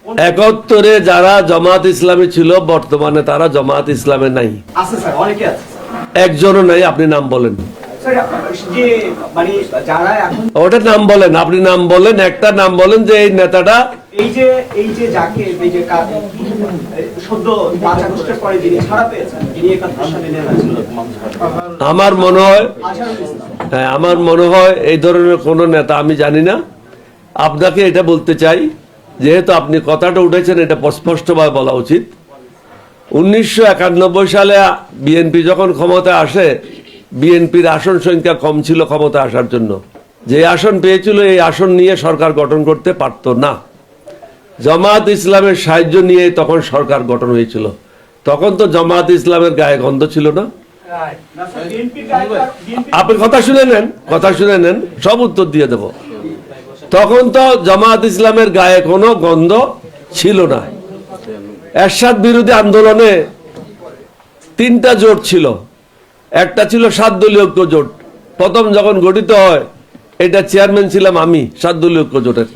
71-এ যারা জামাত ইসলামী ছিল বর্তমানে তারা জামাত ইসলামে নাই, আছে স্যার, অনেকে আছে একজনও নাই। আপনি নাম বলেন, স্যার। যে মানে যারা এখন ওটা নাম বলেন, আপনি নাম বলেন, একটা নাম বলেন যে এই নেতাটা। এই যে যাকে এই যে সদ্য 5 আগস্টের পরে যিনি ছাড়া পেয়েছেন, যিনি 71 সালে নেতা ছিলেন, আমার মনে হয়, আজহারুল ইসলাম। হ্যাঁ, আমার মনে হয় এই ধরনের কোনো নেতা আমি জানি না। আপনাকে এটা বলতে চাই, যেহেতু আপনি কথাটা উঠেছেন, এটা স্পষ্টভাবে বলা উচিত। 1991 সালে বিএনপি যখন ক্ষমতায় আসে, বিএনপির আসন সংখ্যা কম ছিল ক্ষমতা আসার জন্য। যে আসন পেয়েছিল এই আসন নিয়ে সরকার গঠন করতে পারত না। জামাত ইসলামের সাহায্য নিয়ে তখন সরকার গঠন হয়েছিল। তখন তো জামাত ইসলামের গায়ে গন্ধ ছিল না। আপনি কথা শুনে নেন, কথা শুনে নেন, সব উত্তর দিয়ে দেব। তখন তো জামাত ইসলামের গায়ে কোনো গন্ধ ছিল না। এরশাদ বিরোধী আন্দোলনে 3টা জোট ছিল। একটা ছিল 7 দলীয় ঐক্য জোট। প্রথম যখন গঠিত হয়, এটা চেয়ারম্যান ছিলাম আমি 7 দলীয় ঐক্য জোটের।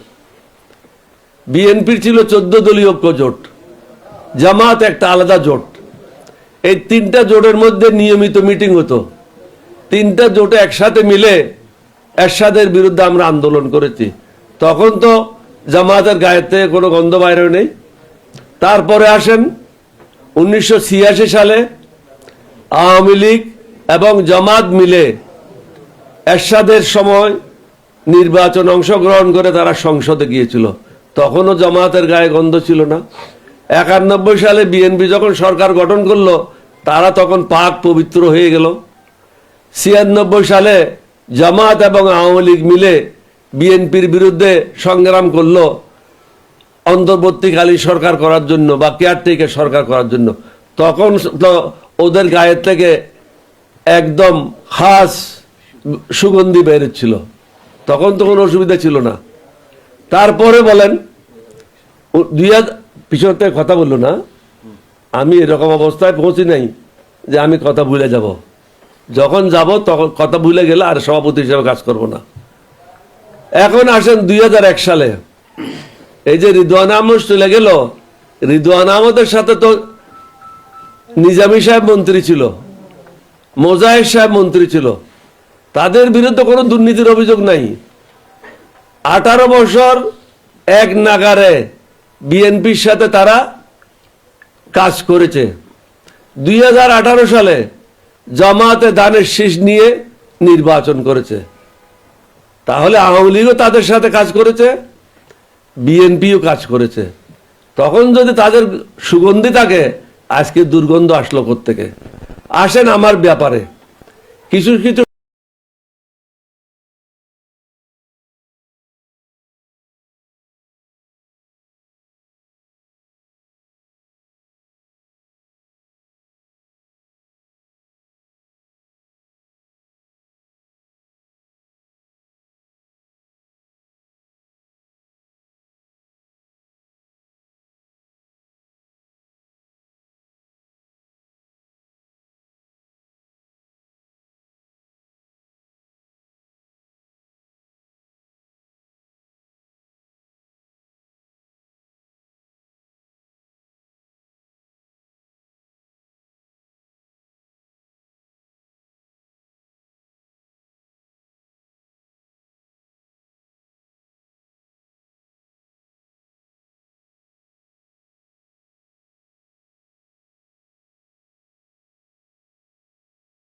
বিএনপির ছিল 14 দলীয় ঐক্য জোট, জামাত একটা আলাদা জোট। এই 3টা জোটের মধ্যে নিয়মিত মিটিং হতো। 3টা জোটে একসাথে মিলে এরশাদের বিরুদ্ধে আমরা আন্দোলন করেছি। তখন তো জামাতের গায়ের থেকে কোনো গন্ধ বাইরে নেই। তারপরে আসেন 1986 সালে আওয়ামী লীগ এবং জামাত মিলে এরশাদের সময় নির্বাচন অংশগ্রহণ করে তারা সংসদে গিয়েছিল। তখনও জামাতের গায়ে গন্ধ ছিল না। 91 সালে বিএনপি যখন সরকার গঠন করলো, তারা তখন পাক পবিত্র হয়ে গেল। 96 সালে জামাত এবং আওয়ামী লীগ মিলে বিএনপির বিরুদ্ধে সংগ্রাম করলো অন্তর্বর্তীকালীন সরকার করার জন্য বা কেয়ারটেকার সরকার করার জন্য। তখন তো ওদের গায়ের থেকে একদম খাস সুগন্ধি বেরোচ্ছিল। তখন তো কোনো অসুবিধা ছিল না। তারপরে বলেন, পিছন থেকে কথা বললো না, আমি এরকম অবস্থায় পৌঁছি নাই যে আমি কথা ভুলে যাব। যখন যাব তখন কথা ভুলে গেলে আর সভাপতি হিসেবে কাজ করব না। এখন আসেন 2001 সালে, এই যে রিদওয়ান আহমদ চলে গেল, রিদওয়ান আহমদের সাথে তো নিজামী সাহেব মন্ত্রী ছিল, মোজাহিদ সাহেব মন্ত্রী ছিল। তাদের বিরুদ্ধে কোনো দুর্নীতির অভিযোগ নাই। 18 বছর এক নাগারে বিএনপির সাথে তারা কাজ করেছে। 2018 সালে জামাতে ধানের শীষ নিয়ে নির্বাচন করেছে। তাহলে আওয়ামী লীগও তাদের সাথে কাজ করেছে, বিএনপিও কাজ করেছে। তখন যদি তাদের সুগন্ধি থাকে, আজকে দুর্গন্ধ আসলো কোত্থেকে? আসেন আমার ব্যাপারে কিছু কিছু